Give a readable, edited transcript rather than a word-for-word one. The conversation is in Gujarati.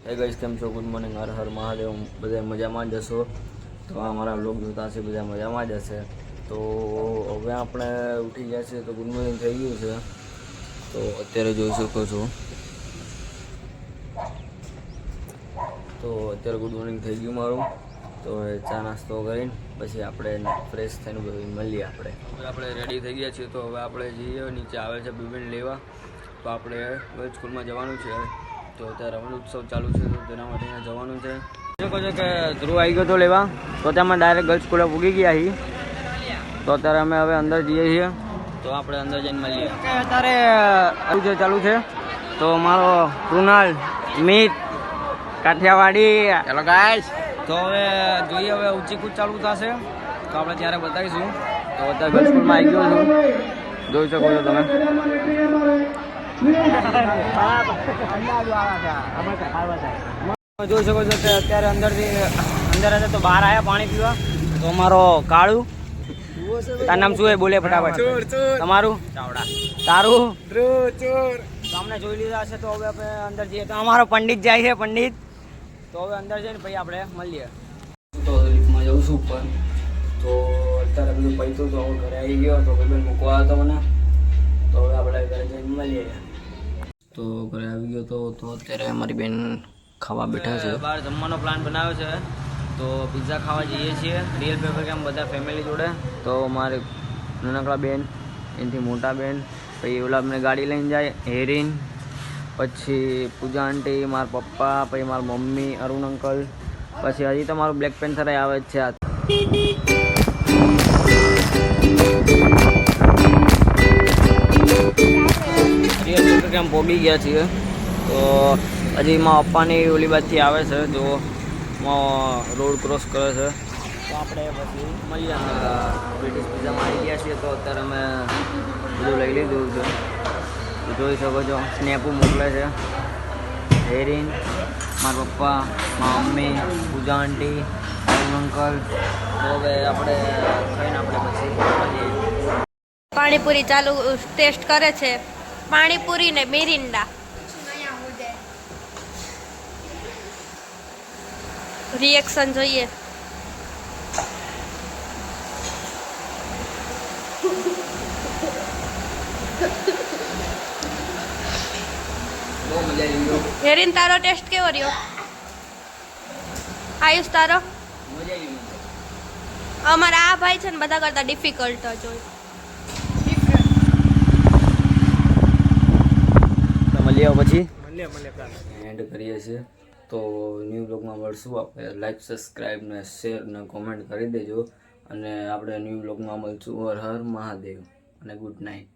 હે ગાઈસ, કેમ છો? Good morning, Har Har Mahadev. બધા મજામાં જ હશો. તો અમારા બ્લોગ જોતા હશે બધા મજામાં જ હશે. તો હવે આપણે ઉઠી ગયા છીએ, તો ગુડ મોર્નિંગ થઈ ગયું છે. તો અત્યારે જોઈ શકો છો, તો અત્યારે ગુડ મોર્નિંગ થઈ ગયું મારું. તો હવે ચા નાસ્તો કરીને પછી આપણે ફ્રેશ થઈને મળીએ. આપણે રેડી થઈ ગયા છીએ. તો હવે આપણે જઈએ, નીચે આવે છે બિબેન લેવા. તો આપણે ગર્લ્સ સ્કૂલમાં જવાનું છે. તો અત્યારે રમણ ઉત્સવ ચાલુ છે, તો તેના માટે અહીંયા જવાનું છે. શકો છો કે ધ્રુવ આવી ગયો તો લેવા, તો ત્યાં ડાયરેક્ટ ગર્લ્સ સ્કૂલે પૂગી ગયા છીએ. તો અત્યારે અમે હવે અંદર જઈએ છીએ. તો આપણે અંદર જઈને મળીએ. અત્યારે આવું ચાલુ છે. તો મારો કૃણાલ, મિત, કાઠિયાવાડી, હેલો ગાઈસ. તો હવે જોઈએ, હવે ઊંચી કૂદ ચાલુ થશે તો આપણે ત્યારે બતાવીશું. તો અત્યારે ગર્લ્સ સ્કૂલમાં આવી ગયો છું, જોઈ શકો છો તમે. જોઈ શકો છો કે અત્યારે અંદર હતા તો બહાર આવ્યા પાણી પીવા. તો અમારો કાળું, તારું નામ શું હે? બોલે ફટાફટ. તમારું? ચાવડા. તારું? તો અમને જોઈ લીધા હશે. તો હવે આપણે અંદર જઈએ. તો અમારો પંડિત જાય છે, પંડિત. તો હવે અંદર જઈને પછી આપણે મળીએ. તો લિફ્ટમાં જઉં છું ઉપર. તો અત્યારે બધું પૈતું તો હું ઘરે આવી ગયો. તો ભાઈ મૂકવા હતો મને. તો હવે આપણે ઘરે જઈને મળીએ. તો ઘરે આવી ગયો તો અત્યારે અમારી બેન ખાવા બેઠા છે. બહાર જમવાનો પ્લાન બનાવ્યો છે. તો પિઝા ખાવા જઈએ છીએ રિયલ પેપર કેમ બધા ફેમિલી જોડે. તો મારી નાનકડા બેન, એનાથી મોટા બેન, પછી ઓલા અમને ગાડી લઈને જાય, હેરીન, પછી પૂજા આંટી, મારા પપ્પા, પછી મારા મમ્મી, અરુણ અંકલ, પછી હજી તો મારું બ્લેક પેન્થર આવે જ છે. કેમ પોગી ગયા છીએ. તો હજી મારા પપ્પાની ઓલી બાજુથી આવે છે, જો રોડ ક્રોસ કરે છે. તો આપણે પછી મળીએ. બ્રિટિશ પિઝામાં આવી ગયા છીએ. તો અત્યારે અમે બધું લઈ લીધું છે. તો જોઈ શકો છો, સ્નેપો મોકલે છે હેરીન, મારા પપ્પા, મારા મમ્મી, પૂજા આંટી, અરુણ અંકલ. તો હવે આપણે ખાઈને આપણે પછી મળીએ. પાણીપુરી ચાલુ ટેસ્ટ કરે છે. પાણીપુરી ને મિરિંડા રિએક્શન જોઈએ. હેરીન, તારો ટેસ્ટ કેવો રહ્યો? આયુષ, તારો? અમારા આ ભાઈ છે ને બધા કરતા ડિફિકલ્ટ જ હોય. મળીએ પછી એન્ડ કરીએ છીએ. તો ન્યૂ બ્લોગમાં મળશું. આપણે લાઈક, સબસ્ક્રાઈબ ને શેર ને કોમેન્ટ કરી દેજો. અને આપણે ન્યૂ બ્લોગમાં મળશું. હર હર મહાદેવ અને ગુડ નાઇટ.